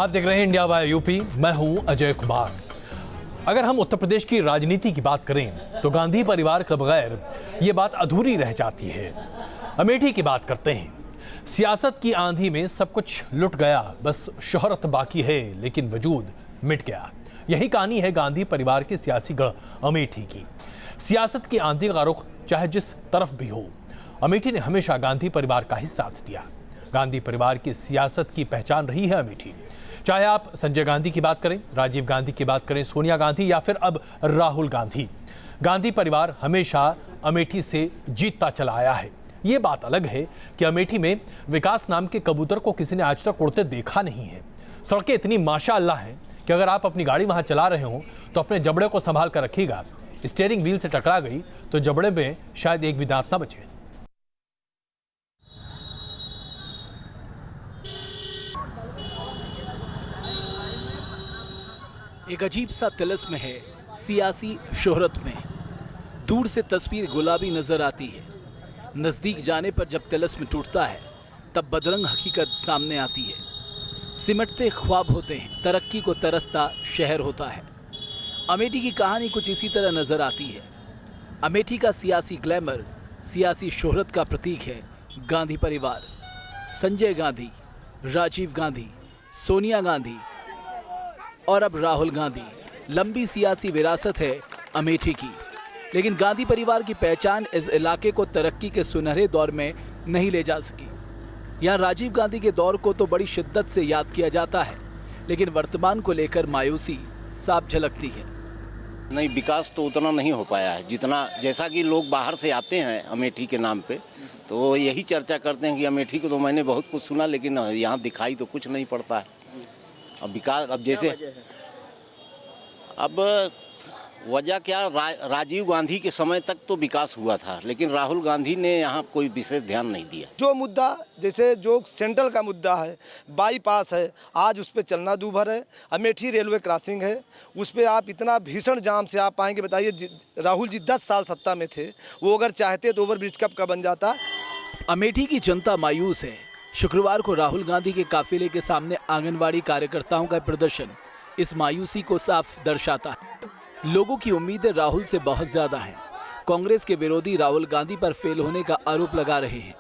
आप देख रहे हैं इंडिया बाय यूपी। मैं हूं अजय कुमार। अगर हम उत्तर प्रदेश की राजनीति की बात करें तो गांधी परिवार के बगैर ये बात अधूरी रह जाती है। अमेठी की बात करते हैं। सियासत की आंधी में सब कुछ लुट गया, बस शोहरत बाकी है लेकिन वजूद मिट गया। यही कहानी है गांधी परिवार के सियासी गढ़ अमेठी की। सियासत की आंधी का रुख चाहे जिस तरफ भी हो, अमेठी ने हमेशा गांधी परिवार का ही साथ दिया। गांधी परिवार की सियासत की पहचान रही है अमेठी। चाहे आप संजय गांधी की बात करें, राजीव गांधी की बात करें, सोनिया गांधी या फिर अब राहुल गांधी, गांधी परिवार हमेशा अमेठी से जीतता चला आया है। ये बात अलग है कि अमेठी में विकास नाम के कबूतर को किसी ने आज तक उड़ते देखा नहीं है। सड़कें इतनी माशाअल्लाह हैं कि अगर आप अपनी गाड़ी वहां चला रहे हो तो अपने जबड़े को संभाल कर रखिएगा। स्टीयरिंग व्हील से टकरा गई तो जबड़े में शायद एक भी दांत ना बचे। एक अजीब सा तिलिस्म है सियासी शोहरत में। दूर से तस्वीर गुलाबी नजर आती है, नजदीक जाने पर जब तिलिस्म टूटता है तब बदरंग हकीकत सामने आती है। सिमटते ख्वाब होते हैं, तरक्की को तरसता शहर होता है। अमेठी की कहानी कुछ इसी तरह नजर आती है। अमेठी का सियासी ग्लैमर, सियासी शोहरत का प्रतीक है गांधी परिवार। संजय गांधी, राजीव गांधी, सोनिया गांधी और अब राहुल गांधी, लंबी सियासी विरासत है अमेठी की। लेकिन गांधी परिवार की पहचान इस इलाके को तरक्की के सुनहरे दौर में नहीं ले जा सकी। यहाँ राजीव गांधी के दौर को तो बड़ी शिद्दत से याद किया जाता है, लेकिन वर्तमान को लेकर मायूसी साफ झलकती है। नहीं, विकास तो उतना नहीं हो पाया है जितना, जैसा कि लोग बाहर से आते हैं अमेठी के नाम पे तो यही चर्चा करते हैं कि अमेठी को तो मैंने बहुत कुछ सुना, लेकिन यहाँ दिखाई तो कुछ नहीं पड़ता है। अब विकास, अब जैसे अब वजह क्या, राजीव गांधी के समय तक तो विकास हुआ था, लेकिन राहुल गांधी ने यहाँ कोई विशेष ध्यान नहीं दिया। जो मुद्दा, जैसे जो सेंट्रल का मुद्दा है, बाईपास है, आज उस पर चलना दूभर है। अमेठी रेलवे क्रॉसिंग है, उस पर आप इतना भीषण जाम से आप पाएंगे। बताइए, राहुल जी 10 साल सत्ता में थे, वो अगर चाहते तो ओवरब्रिज कब का बन जाता। अमेठी की जनता मायूस है। शुक्रवार को राहुल गांधी के काफिले के सामने आंगनवाड़ी कार्यकर्ताओं का प्रदर्शन इस मायूसी को साफ दर्शाता है। लोगों की उम्मीदें राहुल से बहुत ज्यादा हैं। कांग्रेस के विरोधी राहुल गांधी पर फेल होने का आरोप लगा रहे हैं,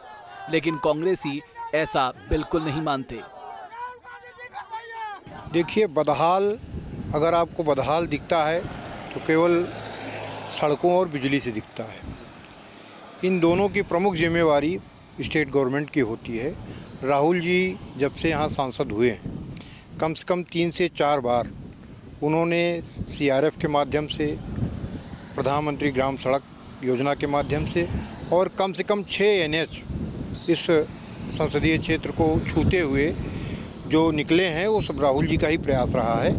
लेकिन कांग्रेसी ऐसा बिल्कुल नहीं मानते। देखिए, बदहाल, अगर आपको बदहाल दिखता है तो केवल सड़कों और बिजली से दिखता है। इन दोनों की प्रमुख जिम्मेवारी स्टेट गवर्नमेंट की होती है। राहुल जी जब से यहाँ सांसद हुए हैं, कम से कम 3 से 4 बार उन्होंने CRF के माध्यम से, प्रधानमंत्री ग्राम सड़क योजना के माध्यम से और कम से कम 6 NH इस संसदीय क्षेत्र को छूते हुए जो निकले हैं, वो सब राहुल जी का ही प्रयास रहा है।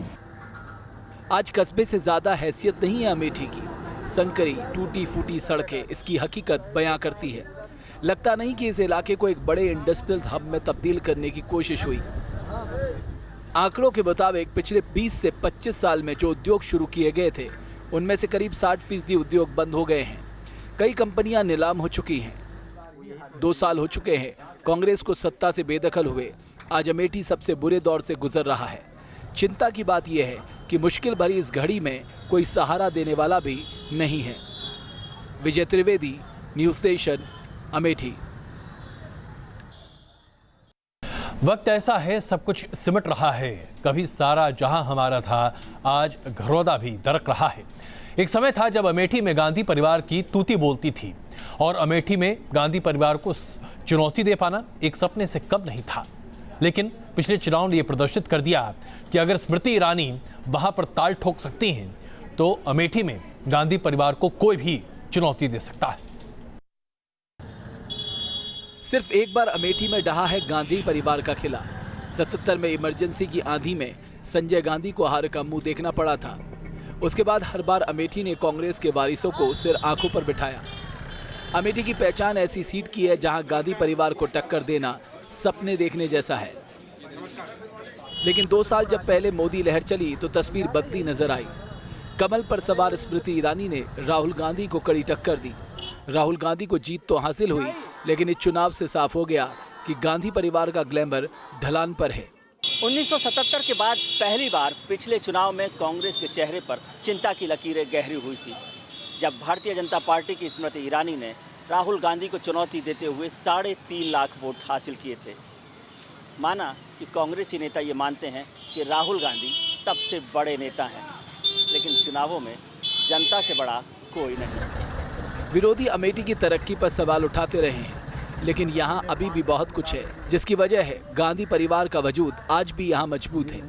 आज कस्बे से ज़्यादा हैसियत नहीं है अमेठी की। संकरी टूटी फूटी सड़कें इसकी हकीकत बयां करती है। लगता नहीं कि इस इलाके को एक बड़े इंडस्ट्रियल हब में तब्दील करने की कोशिश हुई। आंकड़ों के मुताबिक पिछले 20 से 25 साल में जो उद्योग शुरू किए गए थे, उनमें से करीब 60% उद्योग बंद हो गए हैं। कई कंपनियां नीलाम हो चुकी हैं। 2 साल हो चुके हैं कांग्रेस को सत्ता से बेदखल हुए। आज अमेठी सबसे बुरे दौर से गुजर रहा है। चिंता की बात यह है कि मुश्किल भरी इस घड़ी में कोई सहारा देने वाला भी नहीं है। विजय त्रिवेदी, न्यूज़ स्टेशन, अमेठी। वक्त ऐसा है, सब कुछ सिमट रहा है। कभी सारा जहां हमारा था, आज घरौदा भी दरक रहा है। एक समय था जब अमेठी में गांधी परिवार की तूती बोलती थी और अमेठी में गांधी परिवार को चुनौती दे पाना एक सपने से कम नहीं था। लेकिन पिछले चुनाव ने यह प्रदर्शित कर दिया कि अगर स्मृति ईरानी वहां पर ताल ठोक सकती हैं, तो अमेठी में गांधी परिवार को कोई भी चुनौती दे सकता है। सिर्फ एक बार अमेठी में ढहा है गांधी परिवार का किला। 77 में इमरजेंसी की आंधी में संजय गांधी को हार का मुंह देखना पड़ा था। उसके बाद हर बार अमेठी ने कांग्रेस के वारिसों को सिर आंखों पर बिठाया। अमेठी की पहचान ऐसी सीट की है जहां गांधी परिवार को टक्कर देना सपने देखने जैसा है। लेकिन 2 साल जब पहले मोदी लहर चली तो तस्वीर बदली नजर आई। कमल पर सवार स्मृति ईरानी ने राहुल गांधी को कड़ी टक्कर दी। राहुल गांधी को जीत तो हासिल हुई, लेकिन इस चुनाव से साफ हो गया कि गांधी परिवार का ग्लैमर ढलान पर है। 1977 के बाद पहली बार पिछले चुनाव में कांग्रेस के चेहरे पर चिंता की लकीरें गहरी हुई थी, जब भारतीय जनता पार्टी की स्मृति ईरानी ने राहुल गांधी को चुनौती देते हुए 3.5 लाख वोट हासिल किए थे। माना कि कांग्रेसी नेता ये मानते हैं कि राहुल गांधी सबसे बड़े नेता हैं, लेकिन चुनावों में जनता से बड़ा कोई नहीं। विरोधी अमेठी की तरक्की पर सवाल उठाते रहे हैं, लेकिन यहाँ अभी भी बहुत कुछ है, जिसकी वजह है गांधी परिवार का वजूद आज भी यहाँ मजबूत है।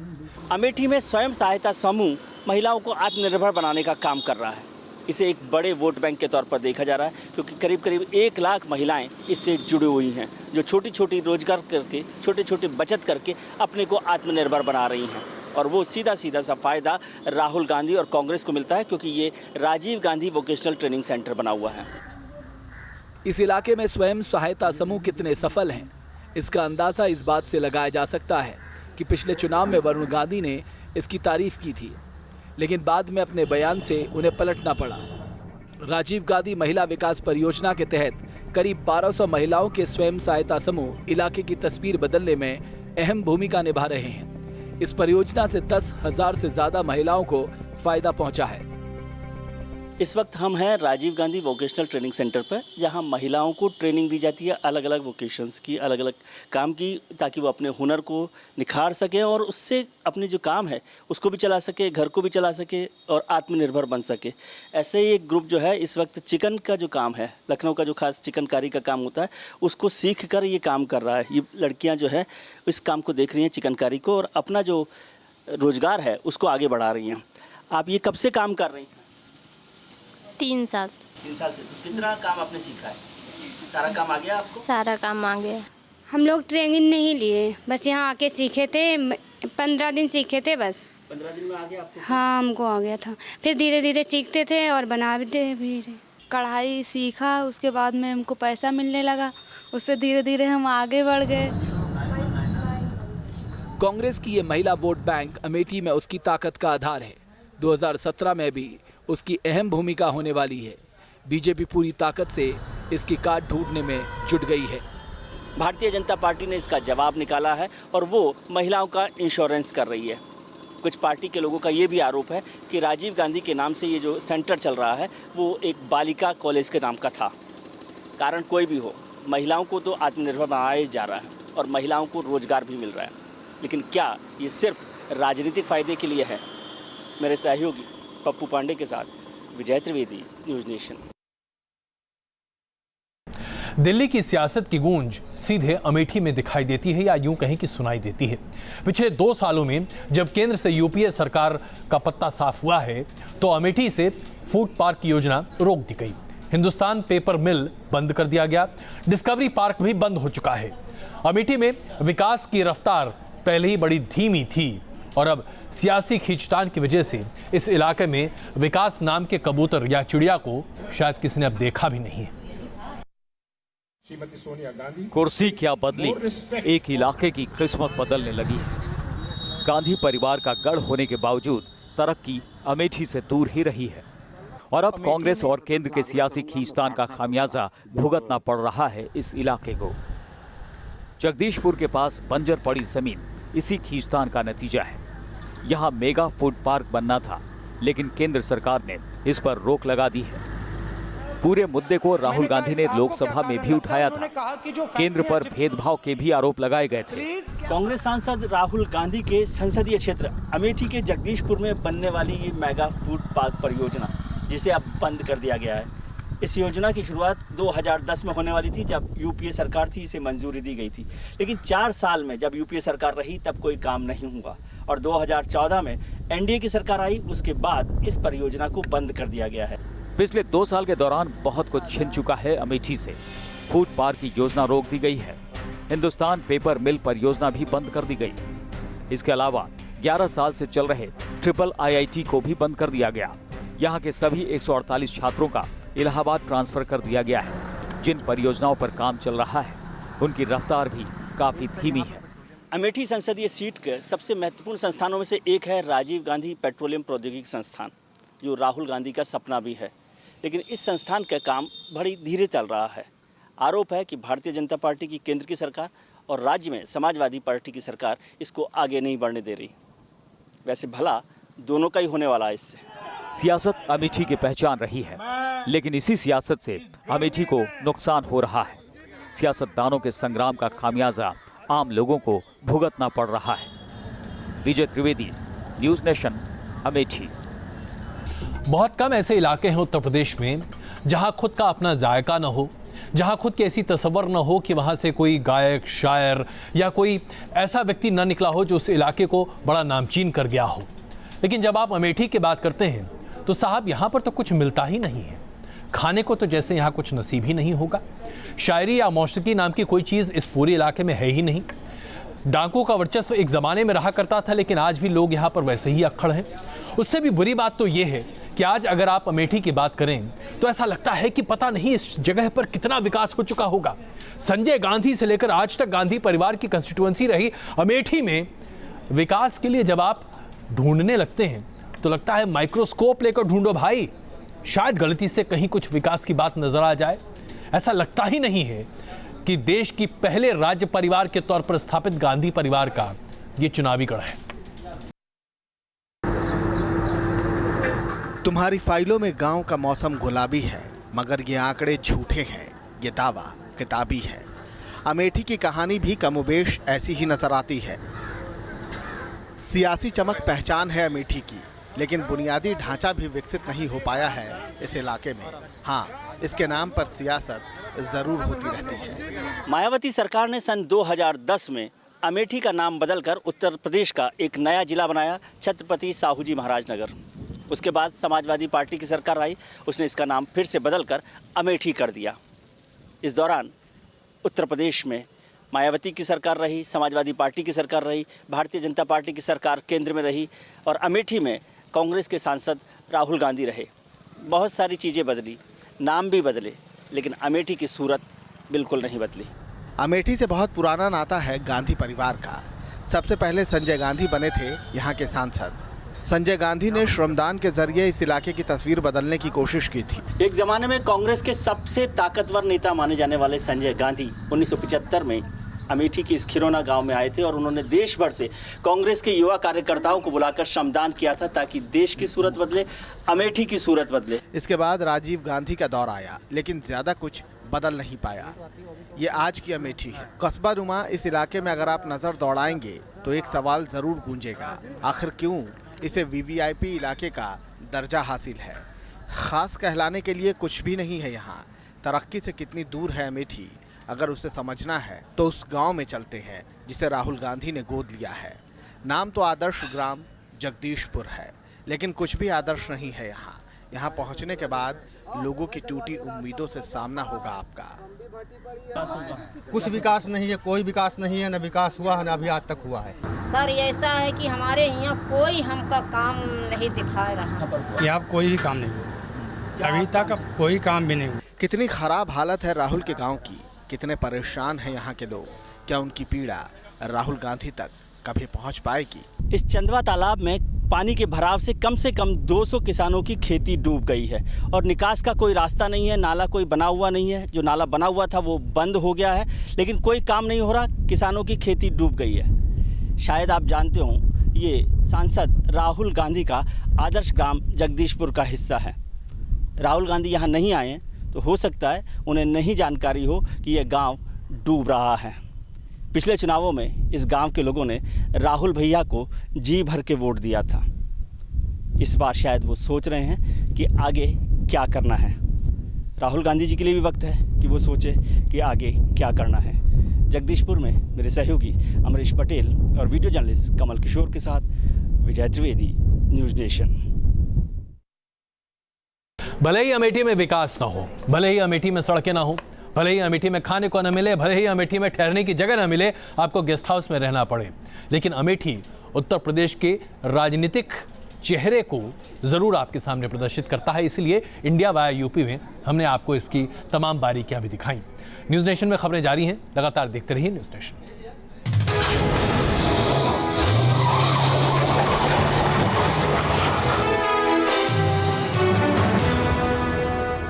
अमेठी में स्वयं सहायता समूह महिलाओं को आत्मनिर्भर बनाने का काम कर रहा है। इसे एक बड़े वोट बैंक के तौर पर देखा जा रहा है, क्योंकि करीब करीब 1 लाख महिलाएं इससे जुड़ी हुई हैं, जो छोटी छोटी रोजगार करके, छोटे छोटे बचत करके अपने को आत्मनिर्भर बना रही हैं। और वो सीधा सीधा सा फ़ायदा राहुल गांधी और कांग्रेस को मिलता है, क्योंकि ये Rajiv Gandhi vocational training centre बना हुआ है। इस इलाके में स्वयं सहायता समूह कितने सफल हैं, इसका अंदाज़ा इस बात से लगाया जा सकता है कि पिछले चुनाव में वरुण गांधी ने इसकी तारीफ की थी, लेकिन बाद में अपने बयान से उन्हें पलटना पड़ा। राजीव गांधी महिला विकास परियोजना के तहत करीब 1200 महिलाओं के स्वयं सहायता समूह इलाके की तस्वीर बदलने में अहम भूमिका निभा रहे हैं। इस परियोजना से 10,000 से ज़्यादा महिलाओं को फायदा पहुंचा है। इस वक्त हम हैं Rajiv Gandhi vocational training centre पर, जहां महिलाओं को ट्रेनिंग दी जाती है अलग अलग वोकेशंस की, अलग अलग काम की, ताकि वो अपने हुनर को निखार सकें और उससे अपने जो काम है उसको भी चला सके, घर को भी चला सके और आत्मनिर्भर बन सके। ऐसे ही एक ग्रुप जो है इस वक्त चिकन का जो काम है, लखनऊ का जो खास चिकनकारी का काम होता है, उसको सीख कर ये काम कर रहा है। ये लड़कियाँ जो है इस काम को देख रही हैं, चिकनकारी को, और अपना जो रोज़गार है उसको आगे बढ़ा रही हैं। आप ये कब से काम कर रही हैं? 3 साल। 3 साल से। तो कितना काम आपने सीखा है? सारा काम आ गया आपको? सारा काम आ गया। हम लोग ट्रेनिंग नहीं लिए, बस यहाँ आके सीखे थे। 15 दिन सीखे थे बस। 15 दिन में आ गया आपको? हाँ, हमको आ गया था। फिर धीरे धीरे सीखते थे और बनाते भी थे। कढ़ाई सीखा, उसके बाद में हमको पैसा मिलने लगा, उससे धीरे धीरे हम आगे बढ़ गए। कांग्रेस की ये महिला वोट बैंक अमेठी में उसकी ताकत का आधार है। 2017 में भी उसकी अहम भूमिका होने वाली है। बीजेपी पूरी ताकत से इसकी काट ढूंढने में जुट गई है। भारतीय जनता पार्टी ने इसका जवाब निकाला है और वो महिलाओं का इंश्योरेंस कर रही है। कुछ पार्टी के लोगों का ये भी आरोप है कि राजीव गांधी के नाम से ये जो सेंटर चल रहा है वो एक बालिका कॉलेज के नाम का था। कारण कोई भी हो, महिलाओं को तो आत्मनिर्भर बनाया जा रहा है और महिलाओं को रोजगार भी मिल रहा है, लेकिन क्या ये सिर्फ राजनीतिक फ़ायदे के लिए है? मेरे सहयोगी पप्पू पांडे के साथ विजय त्रिवेदी, न्यूज़ नेशन। दिल्ली की सियासत की गूंज सीधे अमेठी में दिखाई देती है, या यूं कहीं कि सुनाई देती है। पिछले 2 सालों में जब केंद्र से यूपीए सरकार का पत्ता साफ हुआ है, तो अमेठी से फूड पार्क की योजना रोक दी गई। हिंदुस्तान पेपर मिल बंद कर दिया गया। डिस्कवरी पार्क भी बंद हो चुका है। अमेठी में विकास की रफ्तार पहले ही बड़ी धीमी थी और अब सियासी खींचतान की वजह से इस इलाके में विकास नाम के कबूतर या चिड़िया को शायद किसी ने अब देखा भी नहीं है। कुर्सी क्या बदली, एक इलाके की किस्मत बदलने लगी है। गांधी परिवार का गढ़ होने के बावजूद तरक्की अमेठी से दूर ही रही है और अब कांग्रेस और केंद्र के सियासी खींचतान का खामियाजा भुगतना पड़ रहा है इस इलाके को। जगदीशपुर के पास बंजर पड़ी जमीन इसी खींचतान का नतीजा है। यहाँ मेगा फूड पार्क बनना था, लेकिन केंद्र सरकार ने इस पर रोक लगा दी है। पूरे मुद्दे को राहुल गांधी ने लोकसभा में भी उठाया था। केंद्र पर भेदभाव के भी आरोप लगाए गए थे। कांग्रेस सांसद राहुल गांधी के संसदीय क्षेत्र अमेठी के जगदीशपुर में बनने वाली ये मेगा फूड पार्क परियोजना, जिसे अब बंद कर दिया गया है। इस योजना की शुरुआत 2010 में होने वाली थी, जब यूपीए सरकार थी, इसे मंजूरी दी गई थी। लेकिन 4 साल में जब यूपीए सरकार रही तब कोई काम नहीं हुआ और 2014 में एनडीए की सरकार आई, उसके बाद इस परियोजना को बंद कर दिया गया है। पिछले 2 साल के दौरान बहुत कुछ छिन चुका है अमेठी से। फूड पार्क की योजना रोक दी गई है। हिंदुस्तान पेपर मिल परियोजना भी बंद कर दी गई। इसके अलावा 11 साल से चल रहे ट्रिपल IIT को भी बंद कर दिया गया। यहाँ के सभी 148 छात्रों का इलाहाबाद ट्रांसफर कर दिया गया है। जिन परियोजनाओं पर काम चल रहा है उनकी रफ्तार भी काफी धीमी है। अमेठी संसदीय सीट के सबसे महत्वपूर्ण संस्थानों में से एक है राजीव गांधी पेट्रोलियम प्रौद्योगिकी संस्थान, जो राहुल गांधी का सपना भी है। लेकिन इस संस्थान का काम बड़ी धीरे चल रहा है। आरोप है कि भारतीय जनता पार्टी की केंद्र की सरकार और राज्य में समाजवादी पार्टी की सरकार इसको आगे नहीं बढ़ने दे रही। वैसे भला दोनों का ही होने वाला है इससे। सियासत अमेठी की पहचान रही है, लेकिन इसी सियासत से अमेठी को नुकसान हो रहा है। सियासतदानों के संग्राम का खामियाजा आम लोगों को भुगतना पड़ रहा है। विजय त्रिवेदी, न्यूज़ नेशन, अमेठी। बहुत कम ऐसे इलाके हैं उत्तर प्रदेश में जहां खुद का अपना जायका न हो, जहां खुद की ऐसी तस्वर न हो कि वहां से कोई गायक, शायर या कोई ऐसा व्यक्ति न निकला हो जो उस इलाके को बड़ा नामचीन कर गया हो। लेकिन जब आप अमेठी की बात करते हैं तो साहब यहाँ पर तो कुछ मिलता ही नहीं है। खाने को तो जैसे यहाँ कुछ नसीब ही नहीं होगा। शायरी या मौसीकी नाम की कोई चीज़ इस पूरे इलाके में है ही नहीं। डाकुओं का वर्चस्व एक ज़माने में रहा करता था, लेकिन आज भी लोग यहाँ पर वैसे ही अक्खड़ हैं। उससे भी बुरी बात तो ये है कि आज अगर आप अमेठी की बात करें तो ऐसा लगता है कि पता नहीं इस जगह पर कितना विकास हो चुका होगा। संजय गांधी से लेकर आज तक गांधी परिवार की कंस्टिट्यूएंसी रही अमेठी में विकास के लिए जब आप ढूंढने लगते हैं तो लगता है माइक्रोस्कोप लेकर ढूंढो भाई, शायद गलती से कहीं कुछ विकास की बात नजर आ जाए। ऐसा लगता ही नहीं है कि देश की पहले राज्य परिवार के तौर पर स्थापित गांधी परिवार का ये चुनावी गढ़ है। तुम्हारी फाइलों में गांव का मौसम गुलाबी है, मगर ये आंकड़े झूठे हैं, ये दावा किताबी है। अमेठी की कहानी भी कमोबेश ऐसी ही नजर आती है। सियासी चमक पहचान है अमेठी की, लेकिन बुनियादी ढांचा भी विकसित नहीं हो पाया है इस इलाके में। हाँ, इसके नाम पर सियासत जरूर होती रहती है। मायावती सरकार ने सन 2010 में अमेठी का नाम बदलकर उत्तर प्रदेश का एक नया जिला बनाया, छत्रपति साहूजी महाराज नगर। उसके बाद समाजवादी पार्टी की सरकार आई, उसने इसका नाम फिर से बदलकर अमेठी कर दिया। इस दौरान उत्तर प्रदेश में मायावती की सरकार रही, समाजवादी पार्टी की सरकार रही, भारतीय जनता पार्टी की सरकार केंद्र में रही और अमेठी में कांग्रेस के सांसद राहुल गांधी रहे। बहुत सारी चीज़ें बदली, नाम भी बदले, लेकिन अमेठी की सूरत बिल्कुल नहीं बदली। अमेठी से बहुत पुराना नाता है गांधी परिवार का। सबसे पहले संजय गांधी बने थे यहाँ के सांसद। संजय गांधी ने श्रमदान के जरिए इस इलाके की तस्वीर बदलने की कोशिश की थी। एक ज़माने में कांग्रेस के सबसे ताकतवर नेता माने जाने वाले संजय गांधी 1975 में अमेठी के इस खिरौना गांव में आए थे और उन्होंने देश भर से कांग्रेस के युवा कार्यकर्ताओं को बुलाकर श्रमदान किया था ताकि देश की सूरत बदले, अमेठी की सूरत बदले। इसके बाद राजीव गांधी का दौर आया, लेकिन ज्यादा कुछ बदल नहीं पाया। ये आज की अमेठी है। कस्बा नुमा इस इलाके में अगर आप नजर दौड़ाएंगे तो एक सवाल जरूर गूंजेगा, आखिर क्यों इसे वीवीआईपी इलाके का दर्जा हासिल है? खास कहलाने के लिए कुछ भी नहीं है यहाँ। तरक्की से कितनी दूर है अमेठी, अगर उसे समझना है तो उस गांव में चलते हैं जिसे राहुल गांधी ने गोद लिया है। नाम तो आदर्श ग्राम जगदीशपुर है, लेकिन कुछ भी आदर्श नहीं है यहाँ। यहाँ पहुँचने के बाद लोगों की टूटी उम्मीदों से सामना होगा आपका। कुछ विकास नहीं है, कोई विकास नहीं है, न विकास हुआ है न अभी आज तक हुआ है। सर ऐसा है कि हमारे यहाँ कोई हमका काम नहीं दिखा रहा। यहाँ कोई भी काम नहीं हुआ, अभी तक कोई काम भी नहीं हुआ। कितनी खराब हालत है राहुल के गांव की, कितने परेशान हैं यहाँ के लोग। क्या उनकी पीड़ा राहुल गांधी तक कभी पहुँच पाएगी? इस चंदवा तालाब में पानी के भराव से कम 200 किसानों की खेती डूब गई है और निकास का कोई रास्ता नहीं है। नाला कोई बना हुआ नहीं है, जो नाला बना हुआ था वो बंद हो गया है, लेकिन कोई काम नहीं हो रहा, किसानों की खेती डूब गई है। शायद आप जानते हो ये सांसद राहुल गांधी का आदर्श ग्राम जगदीशपुर का हिस्सा है। राहुल गांधी यहाँ नहीं आए तो हो सकता है उन्हें नहीं जानकारी हो कि यह गांव डूब रहा है। पिछले चुनावों में इस गांव के लोगों ने राहुल भैया को जी भर के वोट दिया था। इस बार शायद वो सोच रहे हैं कि आगे क्या करना है। राहुल गांधी जी के लिए भी वक्त है कि वो सोचे कि आगे क्या करना है। जगदीशपुर में मेरे सहयोगी अमरीश पटेल और वीडियो जर्नलिस्ट कमल किशोर के साथ विजय त्रिवेदी, न्यूज़ नेशन। भले ही अमेठी में विकास ना हो, भले ही अमेठी में सड़कें ना हो, भले ही अमेठी में खाने को न मिले, भले ही अमेठी में ठहरने की जगह न मिले, आपको गेस्ट हाउस में रहना पड़े, लेकिन अमेठी उत्तर प्रदेश के राजनीतिक चेहरे को ज़रूर आपके सामने प्रदर्शित करता है। इसलिए इंडिया वाया यूपी में हमने आपको इसकी तमाम बारीकियां भी दिखाई। न्यूज़ नेशन में खबरें जारी हैं, लगातार देखते रहिए न्यूज़ नेशन।